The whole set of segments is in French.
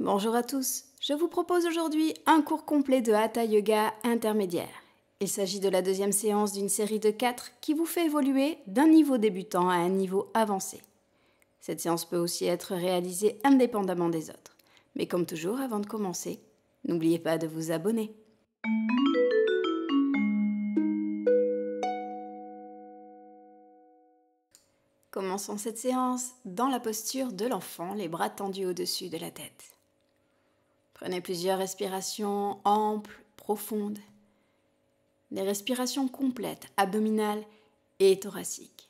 Bonjour à tous, je vous propose aujourd'hui un cours complet de Hatha Yoga intermédiaire. Il s'agit de la deuxième séance d'une série de 4 qui vous fait évoluer d'un niveau débutant à un niveau avancé. Cette séance peut aussi être réalisée indépendamment des autres. Mais comme toujours, avant de commencer, n'oubliez pas de vous abonner. Commençons cette séance dans la posture de l'enfant, les bras tendus au-dessus de la tête. Prenez plusieurs respirations amples, profondes. Des respirations complètes, abdominales et thoraciques.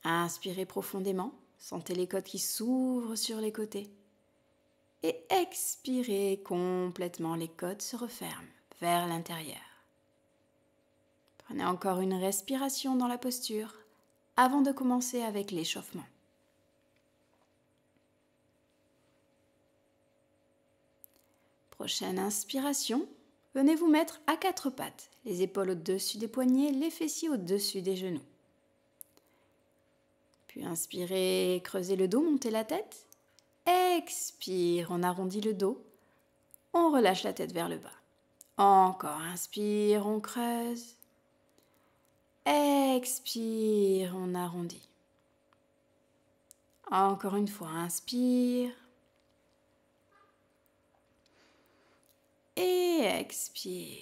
Inspirez profondément, sentez les côtes qui s'ouvrent sur les côtés. Et expirez complètement, les côtes se referment vers l'intérieur. Prenez encore une respiration dans la posture avant de commencer avec l'échauffement. Prochaine inspiration, venez vous mettre à 4 pattes, les épaules au-dessus des poignets, les fessiers au-dessus des genoux. Puis inspirez, creusez le dos, montez la tête. Expire, on arrondit le dos, on relâche la tête vers le bas. Encore, inspire, on creuse. Expire, on arrondit. Encore une fois, inspire. Et expire.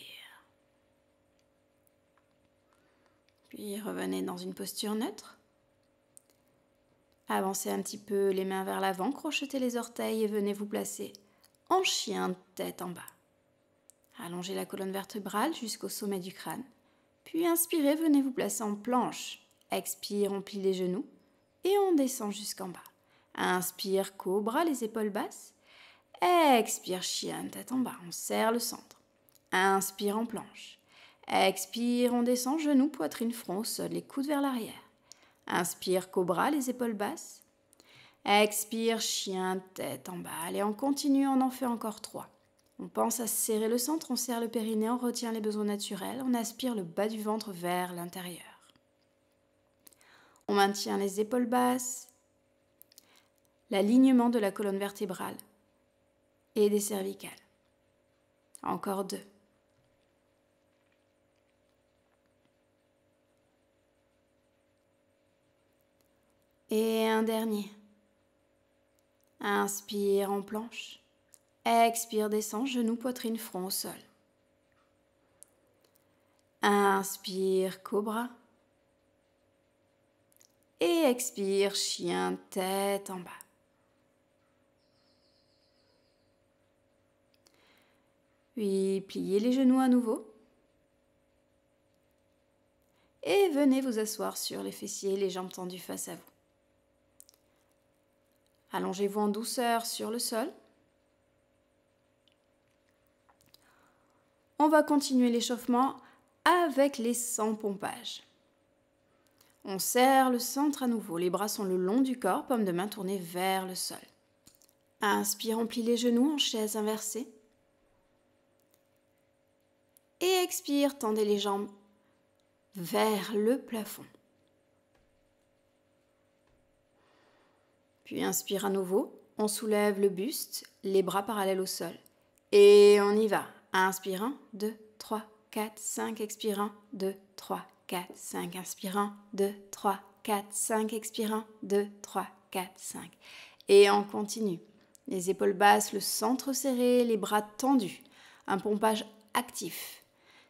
Puis revenez dans une posture neutre. Avancez un petit peu les mains vers l'avant, crochetez les orteils et venez vous placer en chien, tête en bas. Allongez la colonne vertébrale jusqu'au sommet du crâne. Puis inspirez, venez vous placer en planche. Expire, on plie les genoux et on descend jusqu'en bas. Inspire, cobra, les épaules basses. Expire, chien, tête en bas, on serre le centre. Inspire en planche. Expire, on descend, genoux, poitrine, front au sol, les coudes vers l'arrière. Inspire, cobra, les épaules basses. Expire, chien, tête en bas. Allez, on continue, on en fait encore 3. On pense à serrer le centre, on serre le périnée, on retient les besoins naturels, on aspire le bas du ventre vers l'intérieur. On maintient les épaules basses, l'alignement de la colonne vertébrale et des cervicales. Encore 2. Et un dernier. Inspire en planche. Expire, descend, genoux, poitrine, front au sol. Inspire, cobra. Et expire, chien, tête en bas. Puis pliez les genoux à nouveau. Et venez vous asseoir sur les fessiers, les jambes tendues face à vous. Allongez-vous en douceur sur le sol. On va continuer l'échauffement avec les 100 pompages. On serre le centre à nouveau, les bras sont le long du corps, paume de main tournée vers le sol. Inspire, on plie les genoux en chaise inversée. Et expire, tendez les jambes vers le plafond. Puis inspire à nouveau, on soulève le buste, les bras parallèles au sol. Et on y va. Inspire 1, 2, 3, 4, 5, expire 1, 2, 3, 4, 5, inspire 1, 2, 3, 4, 5, expire 1, 2, 3, 4, 5. Et on continue. Les épaules basses, le centre serré, les bras tendus. Un pompage actif.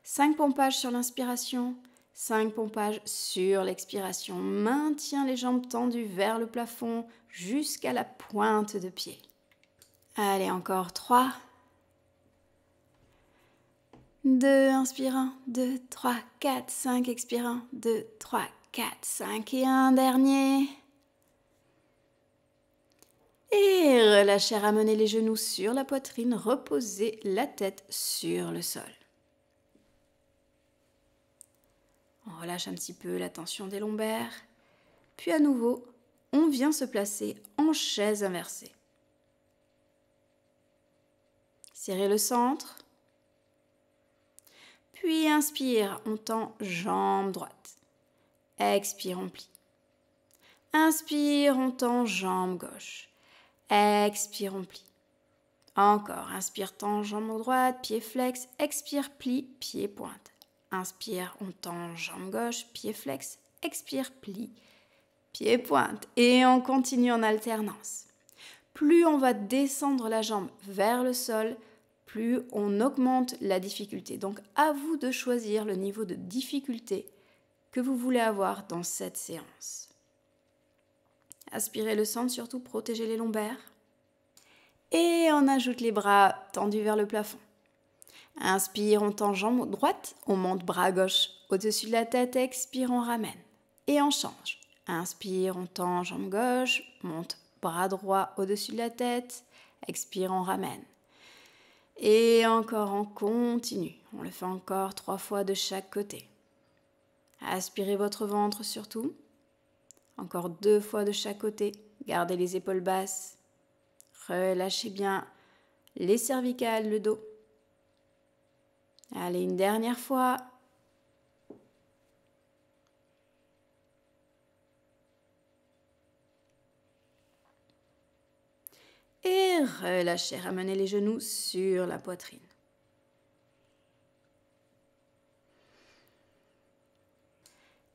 5 pompages sur l'inspiration, 5 pompages sur l'expiration. Maintiens les jambes tendues vers le plafond jusqu'à la pointe de pied. Allez, encore 3. 2, inspire 1, 2, 3, 4, 5, expire 1, 2, 3, 4, 5 et un dernier. Et relâchez, ramenez les genoux sur la poitrine, reposez la tête sur le sol. On relâche un petit peu la tension des lombaires. Puis à nouveau, on vient se placer en chaise inversée. Serrez le centre. Puis inspire, on tend jambe droite. Expire, on plie. Inspire, on tend jambe gauche. Expire, on plie. Encore, inspire, tend, jambe droite, pied flex, expire, plie, pied pointe. Inspire, on tend, jambe gauche, pied flex, expire, plie, pied pointe. Et on continue en alternance. Plus on va descendre la jambe vers le sol, plus on augmente la difficulté. Donc, à vous de choisir le niveau de difficulté que vous voulez avoir dans cette séance. Aspirez le centre, surtout protégez les lombaires. Et on ajoute les bras tendus vers le plafond. Inspire, on tend jambe droite, on monte bras gauche au-dessus de la tête, expire, on ramène. Et on change. Inspire, on tend jambe gauche, monte bras droit au-dessus de la tête, expire, on ramène. Et encore, on continue. On le fait encore 3 fois de chaque côté. Aspirez votre ventre surtout. Encore 2 fois de chaque côté. Gardez les épaules basses. Relâchez bien les cervicales, le dos. Allez, une dernière fois. Et relâchez, ramenez les genoux sur la poitrine.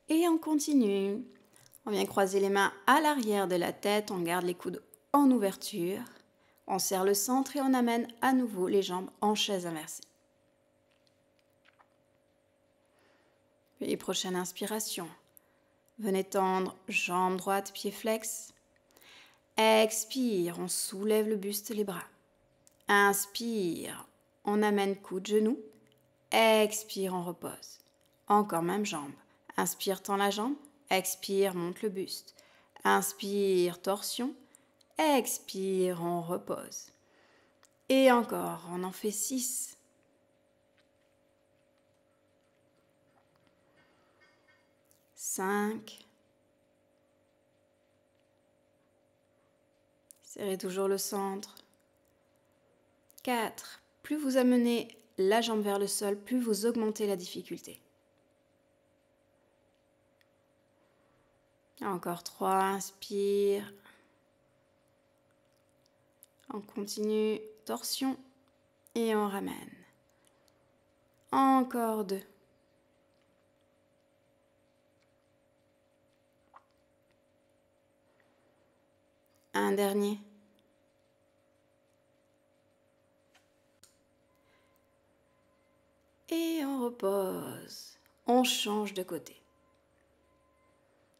Et on continue. On vient croiser les mains à l'arrière de la tête, on garde les coudes en ouverture. On serre le centre et on amène à nouveau les jambes en chaise inversée. Puis prochaine inspiration. Venez tendre, jambe droite, pied flex. Expire, on soulève le buste, les bras. Inspire, on amène coude, genou. Expire, on repose. Encore même jambe. Inspire, tend la jambe. Expire, monte le buste. Inspire, torsion. Expire, on repose. Et encore, on en fait 6. Cinq. Serrez toujours le centre. 4. Plus vous amenez la jambe vers le sol, plus vous augmentez la difficulté. Encore 3, inspire. On continue, torsion et on ramène. Encore 2. Un dernier. Et on repose. On change de côté.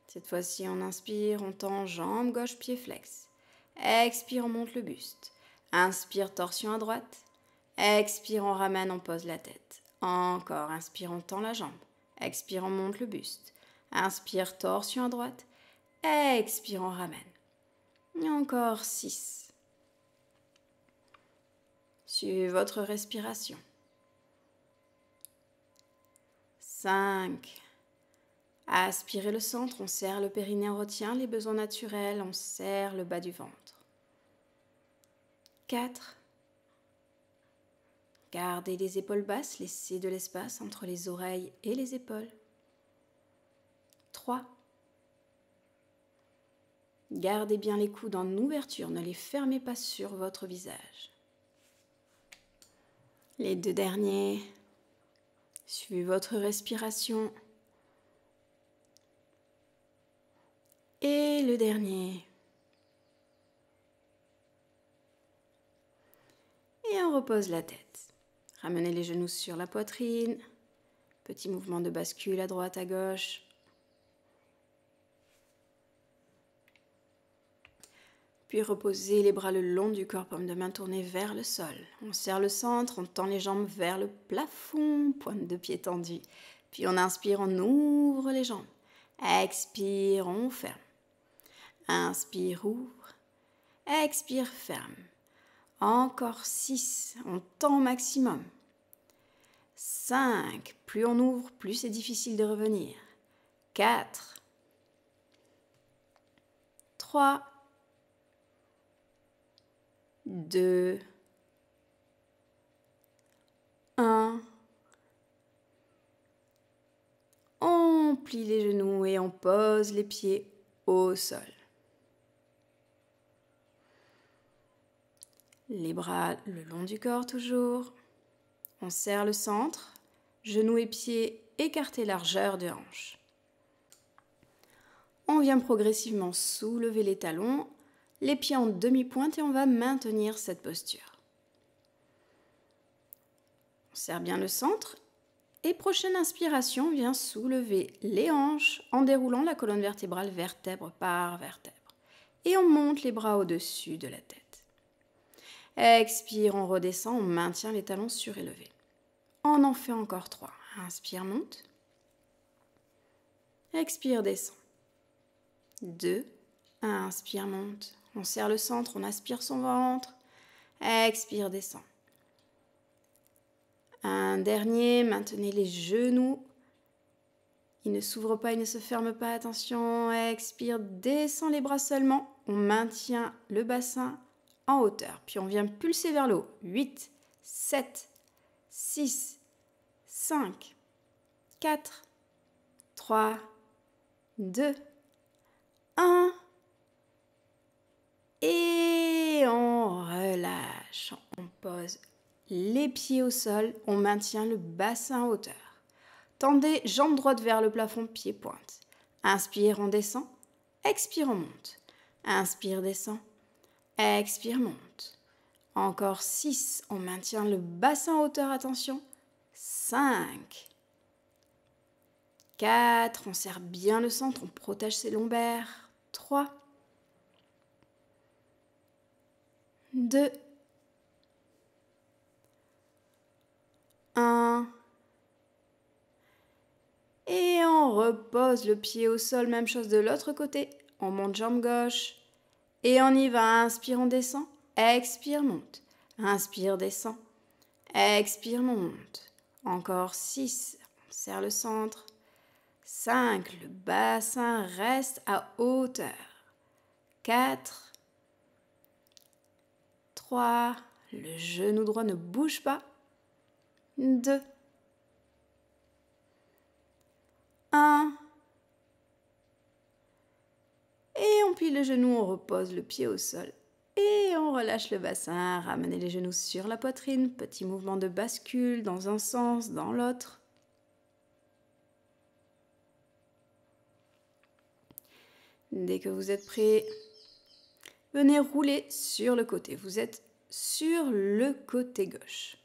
Cette fois-ci, on inspire, on tend jambe gauche, pied flex. Expire, on monte le buste. Inspire, torsion à droite. Expire, on ramène, on pose la tête. Encore, inspire, on tend la jambe. Expire, on monte le buste. Inspire, torsion à droite. Expire, on ramène. Et encore 6. Suivez votre respiration. 5. Aspirez le centre, on serre le périnée, on retient les besoins naturels, on serre le bas du ventre. 4. Gardez les épaules basses, laissez de l'espace entre les oreilles et les épaules. 3. Gardez bien les coudes en ouverture, ne les fermez pas sur votre visage. Les 2 derniers. Suivez votre respiration. Et le dernier. Et on repose la tête. Ramenez les genoux sur la poitrine. Petit mouvement de bascule à droite, à gauche. Puis reposez les bras le long du corps, paume de main tournée vers le sol. On serre le centre, on tend les jambes vers le plafond, pointe de pied tendue. Puis on inspire, on ouvre les jambes. Expire, on ferme. Inspire, ouvre. Expire, ferme. Encore 6, on tend au maximum. 5, plus on ouvre, plus c'est difficile de revenir. 4, 3, 2, 1. On plie les genoux et on pose les pieds au sol. Les bras le long du corps toujours. On serre le centre, genoux et pieds écartés largeur de hanche. On vient progressivement soulever les talons, les pieds en demi-pointe et on va maintenir cette posture. On serre bien le centre et prochaine inspiration, on vient soulever les hanches en déroulant la colonne vertébrale vertèbre par vertèbre. Et on monte les bras au-dessus de la tête. Expire, on redescend, on maintient les talons surélevés. On en fait encore 3. Inspire, monte. Expire, descend. 2. Inspire, monte. On serre le centre, on aspire son ventre. Expire, descend. Un dernier, maintenez les genoux. Il ne s'ouvre pas, il ne se ferme pas, attention. Expire, descend les bras seulement. On maintient le bassin en hauteur. Puis on vient pulser vers le haut. 8, 7, 6, 5, 4, 3, 2, 1. Et on relâche. On pose les pieds au sol. On maintient le bassin en hauteur. Tendez jambes droites vers le plafond, pieds pointe. Inspire, on descend. Expire, on monte. Inspire, descend. Expire, monte. Encore 6. On maintient le bassin en hauteur, attention. 5. 4. On serre bien le centre, on protège ses lombaires. 3. 2. 1. Et on repose le pied au sol, même chose de l'autre côté. On monte jambe gauche. Et on y va. Inspire, on descend. Expire, monte. Inspire, descend. Expire, monte. Encore 6. On serre le centre. 5. Le bassin reste à hauteur. 4. 3. Le genou droit ne bouge pas. 2. 1. Et on plie le genou, on repose le pied au sol. Et on relâche le bassin, ramenez les genoux sur la poitrine. Petit mouvement de bascule dans un sens, dans l'autre. Dès que vous êtes prêt, venez rouler sur le côté. Vous êtes sur le côté gauche.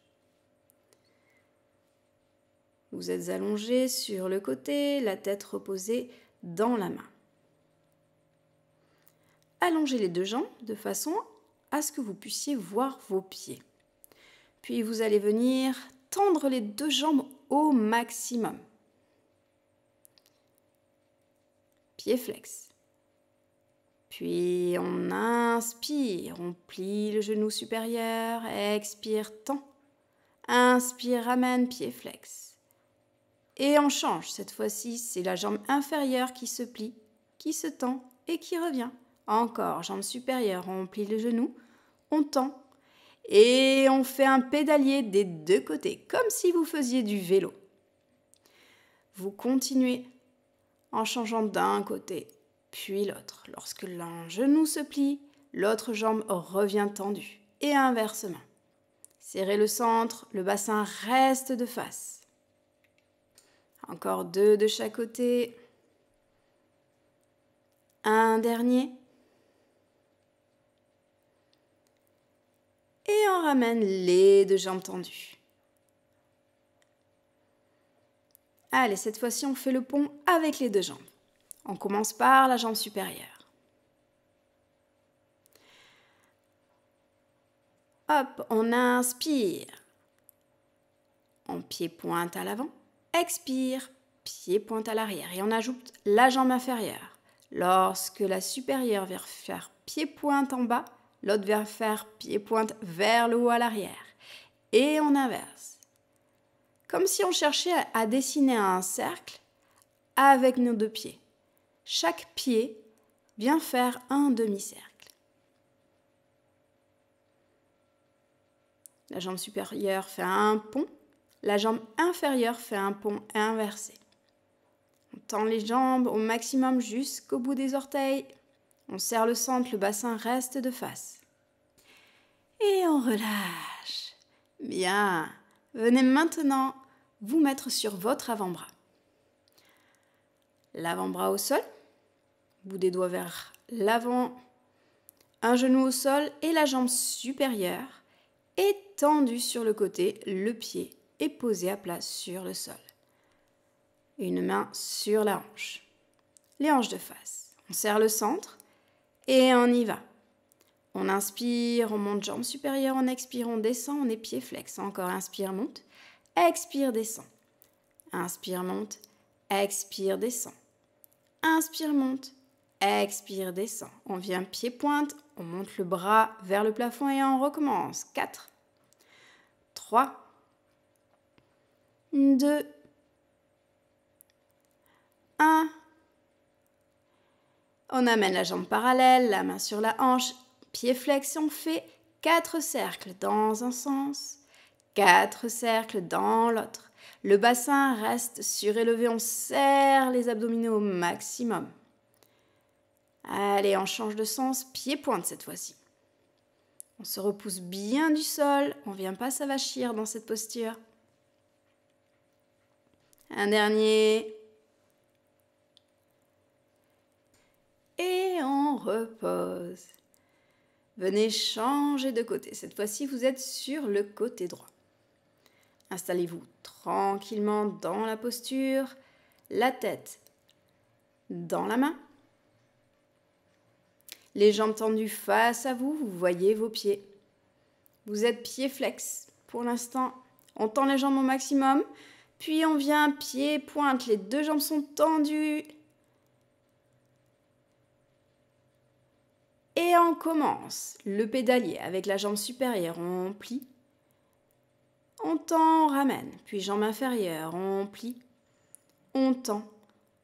Vous êtes allongé sur le côté, la tête reposée dans la main. Allongez les deux jambes de façon à ce que vous puissiez voir vos pieds. Puis vous allez venir tendre les deux jambes au maximum. Pieds flex. Puis on inspire, on plie le genou supérieur, expire, tend. Inspire, ramène, pied flex. Et on change, cette fois-ci, c'est la jambe inférieure qui se plie, qui se tend et qui revient. Encore, jambe supérieure, on plie le genou, on tend et on fait un pédalier des deux côtés, comme si vous faisiez du vélo. Vous continuez en changeant d'un côté, puis l'autre. Lorsque l'un genou se plie, l'autre jambe revient tendue et inversement. Serrez le centre, le bassin reste de face. Encore 2 de chaque côté. Un dernier. Et on ramène les deux jambes tendues. Allez, cette fois-ci, on fait le pont avec les deux jambes. On commence par la jambe supérieure. Hop, on inspire. On pied-pointe à l'avant. Expire, pied-pointe à l'arrière. Et on ajoute la jambe inférieure. Lorsque la supérieure va faire pied-pointe en bas, l'autre va faire pied-pointe vers le haut à l'arrière. Et on inverse. Comme si on cherchait à dessiner un cercle avec nos deux pieds. Chaque pied vient faire un demi-cercle. La jambe supérieure fait un pont. La jambe inférieure fait un pont inversé. On tend les jambes au maximum jusqu'au bout des orteils. On serre le centre, le bassin reste de face. Et on relâche. Bien. Venez maintenant vous mettre sur votre avant-bras. L'avant-bras au sol, bout des doigts vers l'avant, un genou au sol et la jambe supérieure étendue sur le côté, le pied est posé à plat sur le sol. Une main sur la hanche. Les hanches de face. On serre le centre et on y va. On inspire, on monte jambe supérieure, on expire, on descend, on est pied flex. Encore inspire, monte, expire, descend. Inspire, monte, expire, descend. Inspire, monte, expire, descend. On vient pied pointe, on monte le bras vers le plafond et on recommence. 4, 3, 2, 1. On amène la jambe parallèle, la main sur la hanche, pied flex, on fait 4 cercles dans un sens, 4 cercles dans l'autre. Le bassin reste surélevé, on serre les abdominaux au maximum. Allez, on change de sens, pied pointe cette fois-ci. On se repousse bien du sol, on ne vient pas s'avachir dans cette posture. Un dernier. Et on repose. Venez changer de côté. Cette fois-ci, vous êtes sur le côté droit. Installez-vous tranquillement dans la posture, la tête dans la main. Les jambes tendues face à vous, vous voyez vos pieds. Vous êtes pied flex. Pour l'instant, on tend les jambes au maximum, puis on vient pied pointe, les deux jambes sont tendues. Et on commence le pédalier avec la jambe supérieure, on plie. On tend, on ramène, puis jambe inférieure, on plie. On tend,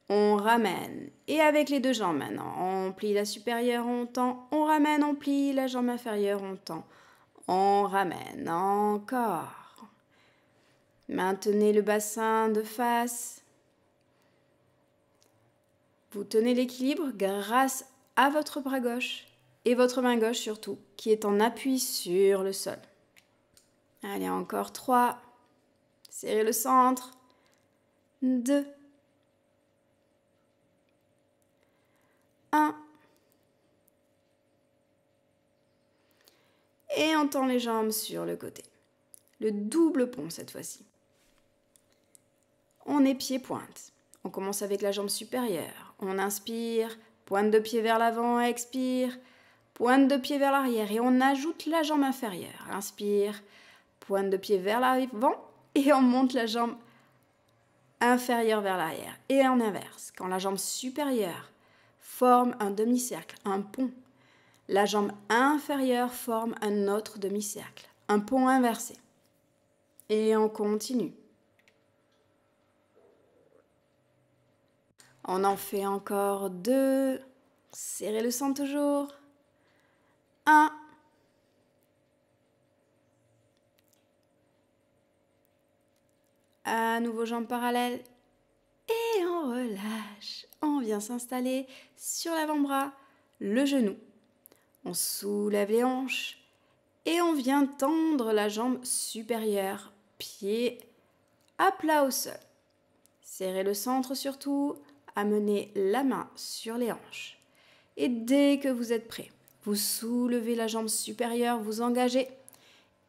on ramène. Et avec les deux jambes maintenant, on plie la supérieure, on tend, on ramène, on plie la jambe inférieure, on tend, on ramène. Encore. Maintenez le bassin de face. Vous tenez l'équilibre grâce à votre bras gauche et votre main gauche surtout, qui est en appui sur le sol. Allez, encore 3. Serrez le centre. 2. 1. Et on tend les jambes sur le côté. Le double pont cette fois-ci. On est pied pointe. On commence avec la jambe supérieure. On inspire, pointe de pied vers l'avant, expire, pointe de pied vers l'arrière et on ajoute la jambe inférieure. Inspire, pointe de pied vers l'avant et on monte la jambe inférieure vers l'arrière. Et en inverse, quand la jambe supérieure forme un demi-cercle, un pont, la jambe inférieure forme un autre demi-cercle, un pont inversé. Et on continue. On en fait encore 2. Serrez le centre toujours. 1. À nouveau jambes parallèles. Et on relâche. On vient s'installer sur l'avant-bras, le genou. On soulève les hanches et on vient tendre la jambe supérieure, pied à plat au sol. Serrez le centre surtout, amenez la main sur les hanches. Et dès que vous êtes prêt, vous soulevez la jambe supérieure, vous engagez.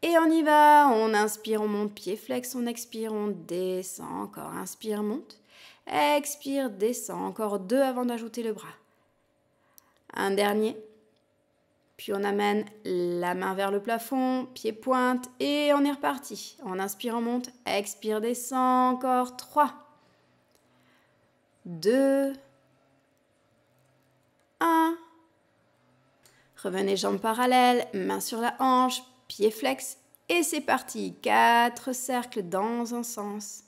Et on y va, on inspire, on monte, pied flex, on expire, on descend, encore, inspire, monte, expire, descend, encore 2 avant d'ajouter le bras. Un dernier, puis on amène la main vers le plafond, pied pointe, et on est reparti. On inspire, on monte, expire, descend, encore 3, 2, 1. Revenez jambes parallèles, main sur la hanche, pied flex et c'est parti. 4 cercles dans un sens.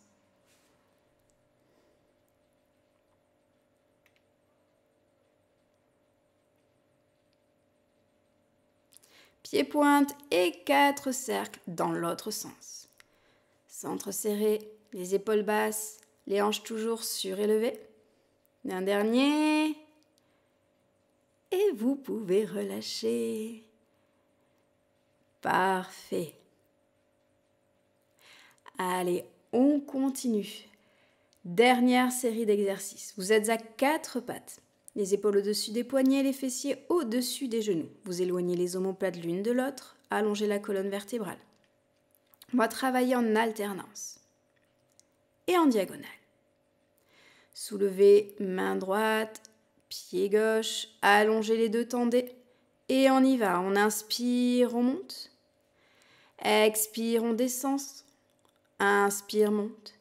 Pied pointe et 4 cercles dans l'autre sens. Centre serré, les épaules basses, les hanches toujours surélevées. Un dernier. Et vous pouvez relâcher. Parfait. Allez, on continue. Dernière série d'exercices. Vous êtes à 4 pattes. Les épaules au-dessus des poignets, les fessiers au-dessus des genoux. Vous éloignez les omoplates l'une de l'autre. Allongez la colonne vertébrale. On va travailler en alternance et en diagonale. Soulevez main droite, pied gauche, allongez les deux, tendez. Et on y va. On inspire, on monte. Expire, on descend. Inspire, monte.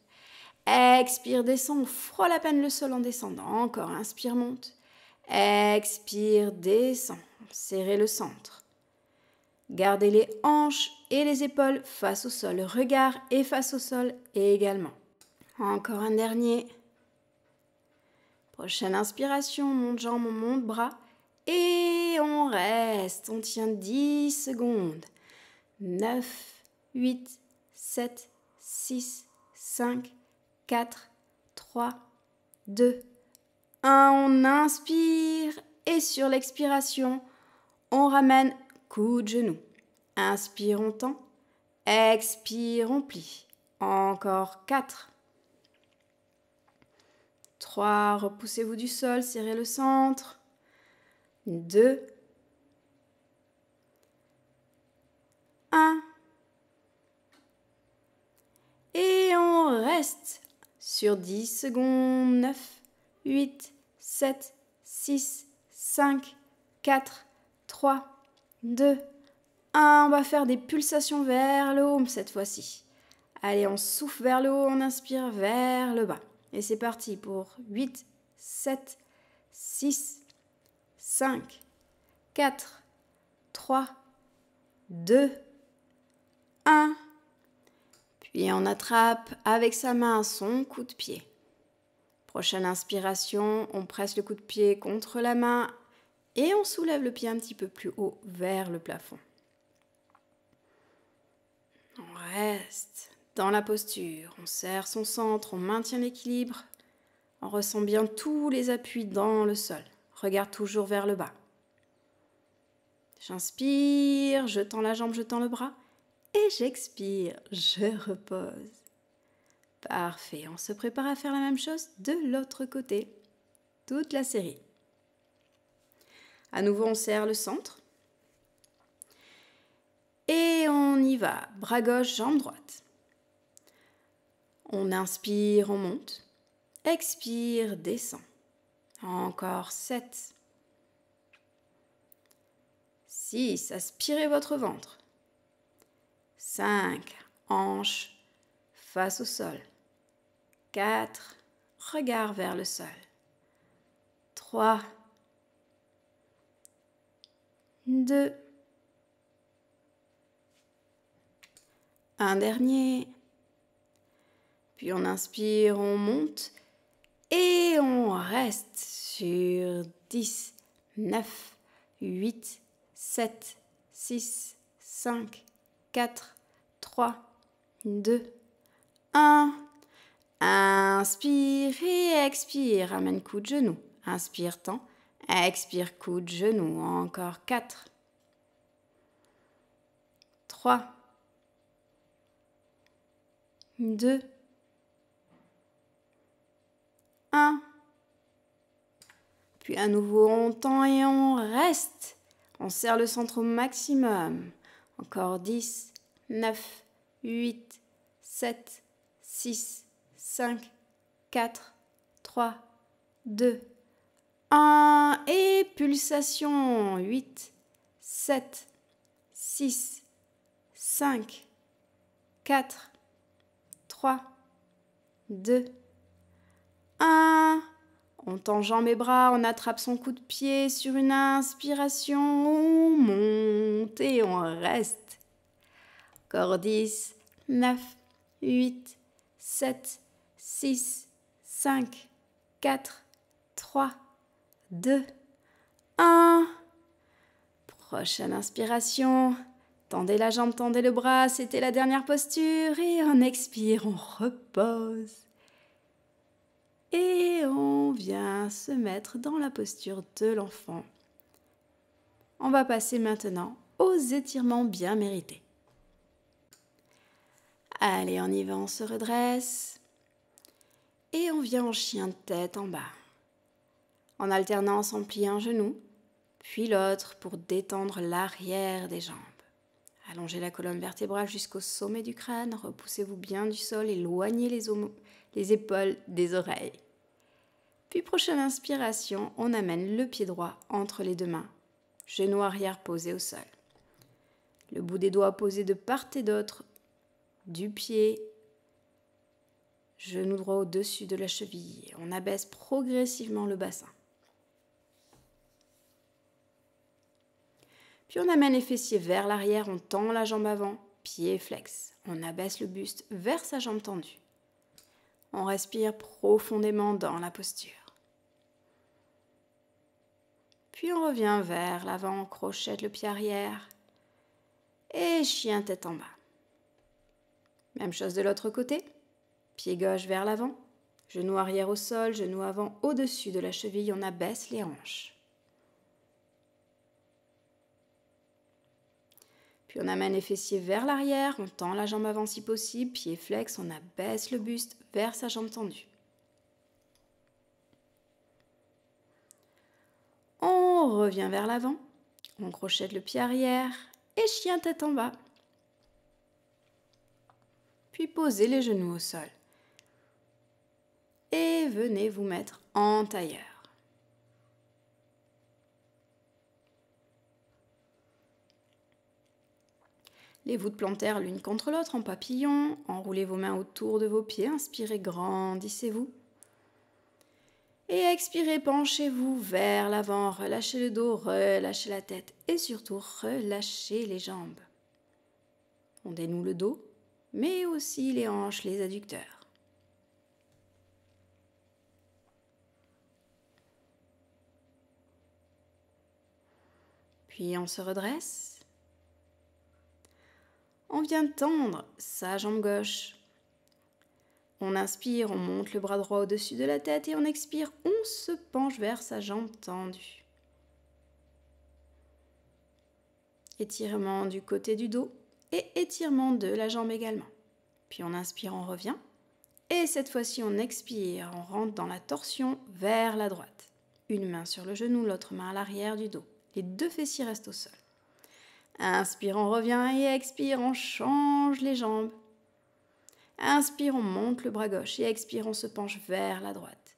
Expire, descend, on frôle à peine le sol en descendant. Encore, inspire, monte. Expire, descend. Serrez le centre. Gardez les hanches et les épaules face au sol. Regard et face au sol également. Encore un dernier. Prochaine inspiration, monte jambe, on monte bras. Et on reste. On tient 10 secondes. 9, 8, 7, 6, 5, 4, 3, 2, 1. On inspire et sur l'expiration, on ramène coup de genou. Inspire, on tend. Expire, on plie. Encore 4. 3. Repoussez-vous du sol, serrez le centre. 2. 1. Et on reste sur 10 secondes. 9, 8, 7, 6, 5, 4, 3, 2, 1. On va faire des pulsations vers le haut cette fois-ci. Allez, on souffle vers le haut, on inspire vers le bas. Et c'est parti pour 8, 7, 6, 5, 4, 3, 2, 1. Puis on attrape avec sa main son coup de pied. Prochaine inspiration, on presse le coup de pied contre la main et on soulève le pied un petit peu plus haut vers le plafond. On reste dans la posture, on serre son centre, on maintient l'équilibre. On ressent bien tous les appuis dans le sol. Regarde toujours vers le bas. J'inspire, je tends la jambe, je tends le bras. Et j'expire, je repose. Parfait, on se prépare à faire la même chose de l'autre côté. Toute la série. À nouveau, on serre le centre. Et on y va. Bras gauche, jambe droite. On inspire, on monte. Expire, descend. Encore 7. 6. Aspirez votre ventre. 5. Hanches face au sol. 4. Regard vers le sol. 3. 2. Un dernier. Puis on inspire, on monte. Et on reste sur 10, 9, 8, 7, 6, 5, 4, 3, 2, 1. Inspire et expire. Ramène coup de genou. Inspire, tend. Expire, coup de genou. Encore 4. 3. 2. 1. Puis à nouveau, on tend et on reste. On serre le centre au maximum. Encore 10, 9, 8, 7, 6, 5, 4, 3, 2, 1. Et pulsation. 8, 7, 6, 5, 4, 3, 2, 1. On tend jambes et bras, on attrape son coup de pied sur une inspiration, on monte et on reste. Encore 10, 9, 8, 7, 6, 5, 4, 3, 2, 1. Prochaine inspiration. Tendez la jambe, tendez le bras, c'était la dernière posture. Et on expire, on repose. Et on vient se mettre dans la posture de l'enfant. On va passer maintenant aux étirements bien mérités. Allez, on y va, on se redresse. Et on vient en chien de tête en bas. En alternance, on plie un genou, puis l'autre pour détendre l'arrière des jambes. Allongez la colonne vertébrale jusqu'au sommet du crâne, repoussez-vous bien du sol, éloignez les épaules des oreilles. Puis prochaine inspiration, on amène le pied droit entre les deux mains, genou arrière posé au sol. Le bout des doigts posé de part et d'autre du pied, genou droit au-dessus de la cheville. On abaisse progressivement le bassin. Puis on amène les fessiers vers l'arrière, on tend la jambe avant, pied flex. On abaisse le buste vers sa jambe tendue. On respire profondément dans la posture. Puis on revient vers l'avant, on crochette le pied arrière et chien tête en bas. Même chose de l'autre côté. Pied gauche vers l'avant, genou arrière au sol, genou avant au-dessus de la cheville, on abaisse les hanches. Puis on amène les fessiers vers l'arrière, on tend la jambe avant si possible, pied flex, on abaisse le buste vers sa jambe tendue. On revient vers l'avant, on crochette le pied arrière et chien tête en bas. Puis posez les genoux au sol. Et venez vous mettre en tailleur. Les voûtes plantaires l'une contre l'autre en papillon. Enroulez vos mains autour de vos pieds. Inspirez, grandissez-vous. Et expirez, penchez-vous vers l'avant. Relâchez le dos, relâchez la tête. Et surtout, relâchez les jambes. On dénoue le dos, mais aussi les hanches, les adducteurs. Puis on se redresse. On vient tendre sa jambe gauche. On inspire, on monte le bras droit au-dessus de la tête et on expire, on se penche vers sa jambe tendue. Étirement du côté du dos et étirement de la jambe également. Puis on inspire, on revient. Et cette fois-ci, on expire, on rentre dans la torsion vers la droite. Une main sur le genou, l'autre main à l'arrière du dos. Les deux fessiers restent au sol. Inspire, on revient et expire, on change les jambes. Inspire, on monte le bras gauche et expire, on se penche vers la droite.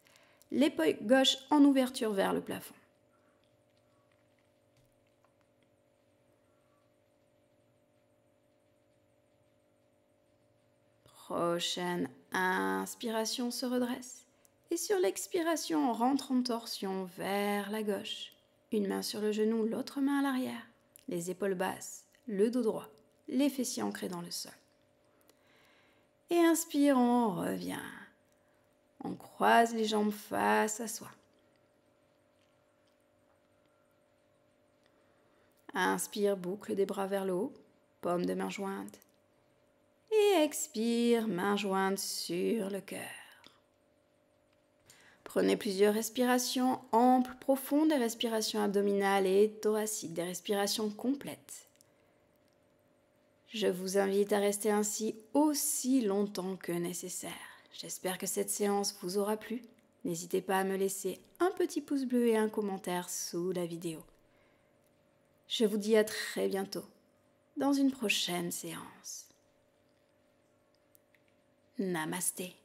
L'épaule gauche en ouverture vers le plafond. Prochaine inspiration, on se redresse. Et sur l'expiration, on rentre en torsion vers la gauche. Une main sur le genou, l'autre main à l'arrière. Les épaules basses, le dos droit, les fessiers ancrés dans le sol. Et inspire, on revient. On croise les jambes face à soi. Inspire, boucle des bras vers le haut, paume de main jointe. Et expire, main jointe sur le cœur. Prenez plusieurs respirations amples, profondes, des respirations abdominales et thoraciques, des respirations complètes. Je vous invite à rester ainsi aussi longtemps que nécessaire. J'espère que cette séance vous aura plu. N'hésitez pas à me laisser un petit pouce bleu et un commentaire sous la vidéo. Je vous dis à très bientôt dans une prochaine séance. Namasté.